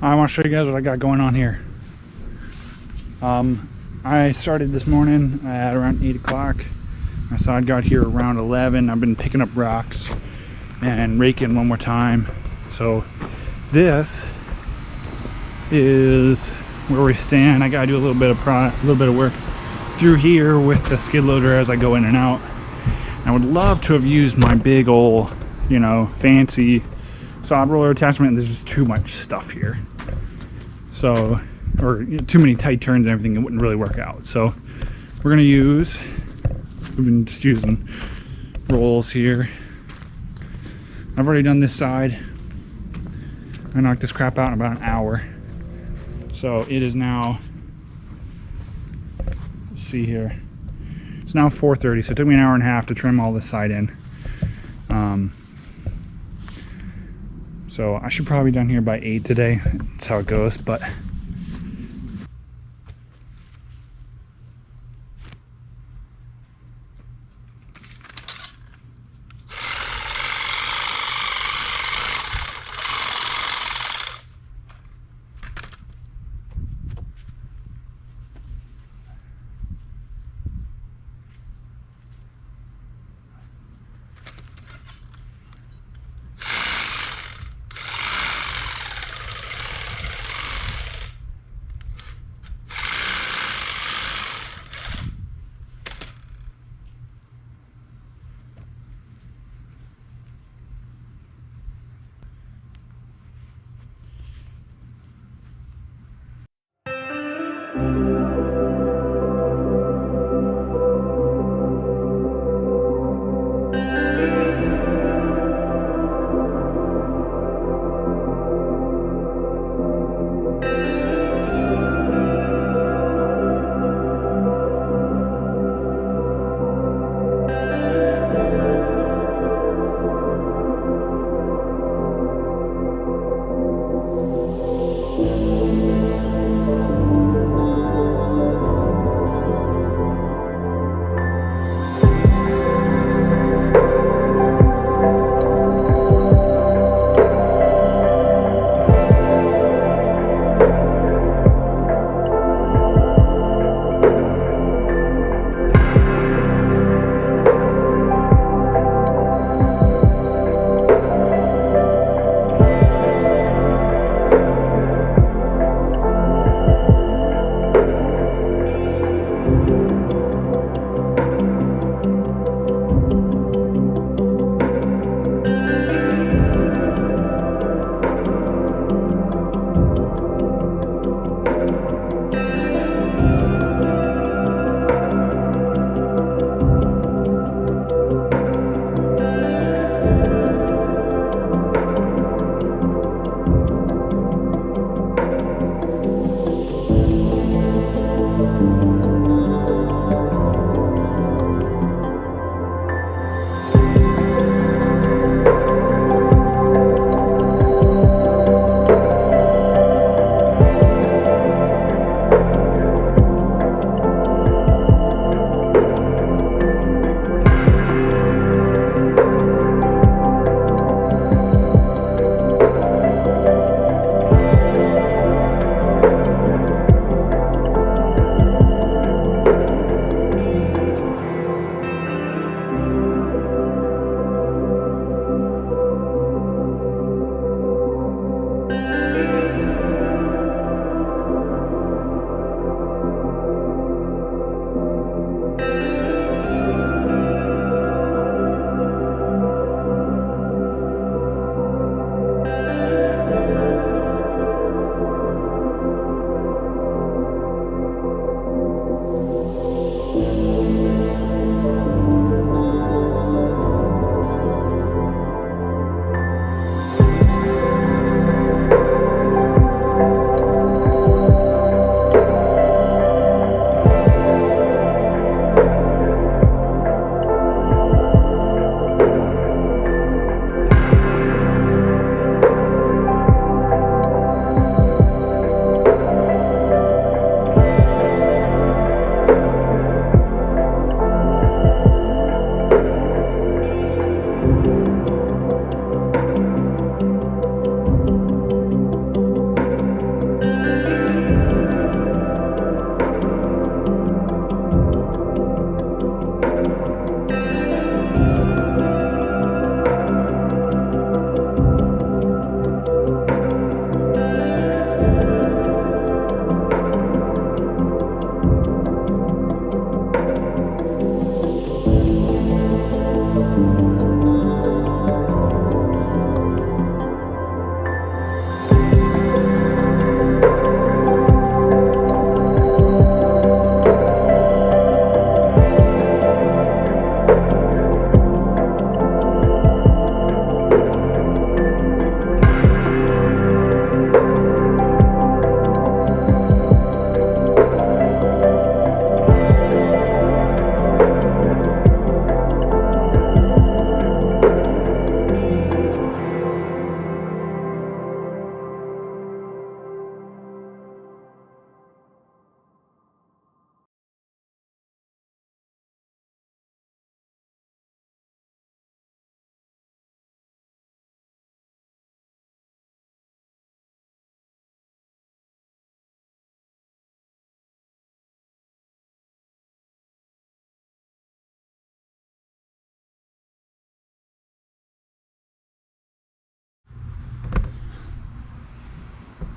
I want to show you guys what I got going on here. I started this morning at around 8 o'clock. So I got here around 11. I've been picking up rocks and raking one more time. So this is where we stand. I gotta do a little bit of work through here with the skid loader as I go in and out. I would love to have used my big old, fancy sod roller attachment. There's just too much stuff here. So, or too many tight turns and everything, it wouldn't really work out. So we're gonna we've been just using rolls here. I've already done this side. I knocked this crap out in about an hour. So it is now, let's see here. It's now 4:30, so it took me an hour and a half to trim all this side in. So I should probably be done here by 8 today. That's how it goes, but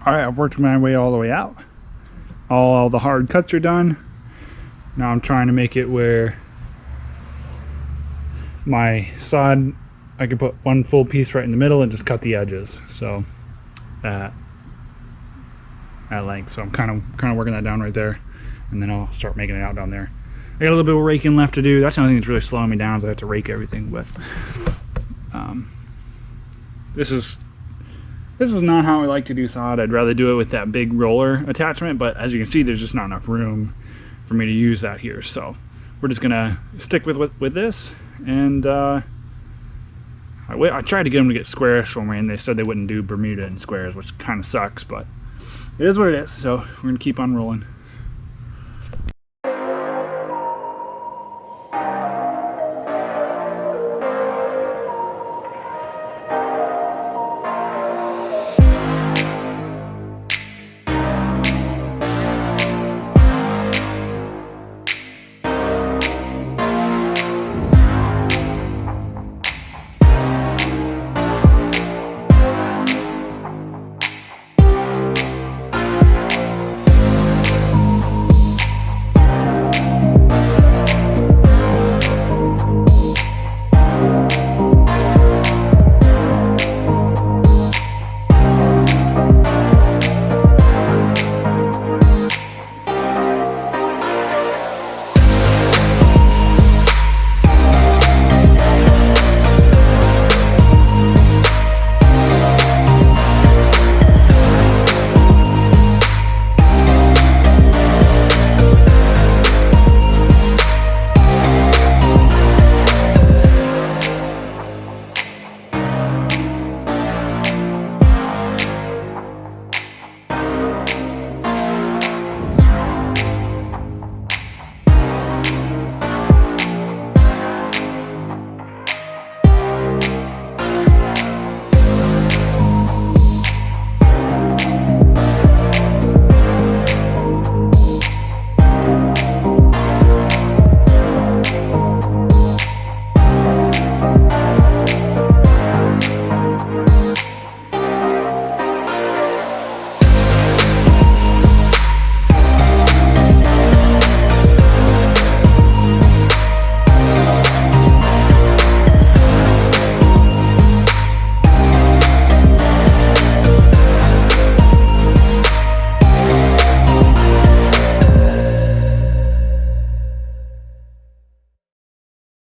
All right, I've worked my way all the way out. All the hard cuts are done. Now I'm trying to make it where my sod, I can put one full piece right in the middle and just cut the edges. So at length. So I'm kind of working that down right there, and then I'll start making it out down there. I got a little bit of raking left to do. That's the only thing that's really slowing me down, is I have to rake everything. But this is not how I like to do sod. I'd rather do it with that big roller attachment, but as you can see, there's just not enough room for me to use that here. So we're just gonna stick with this, and I tried to get them to get squares for me, and they said they wouldn't do Bermuda in squares, which kind of sucks, but it is what it is. So we're gonna keep on rolling.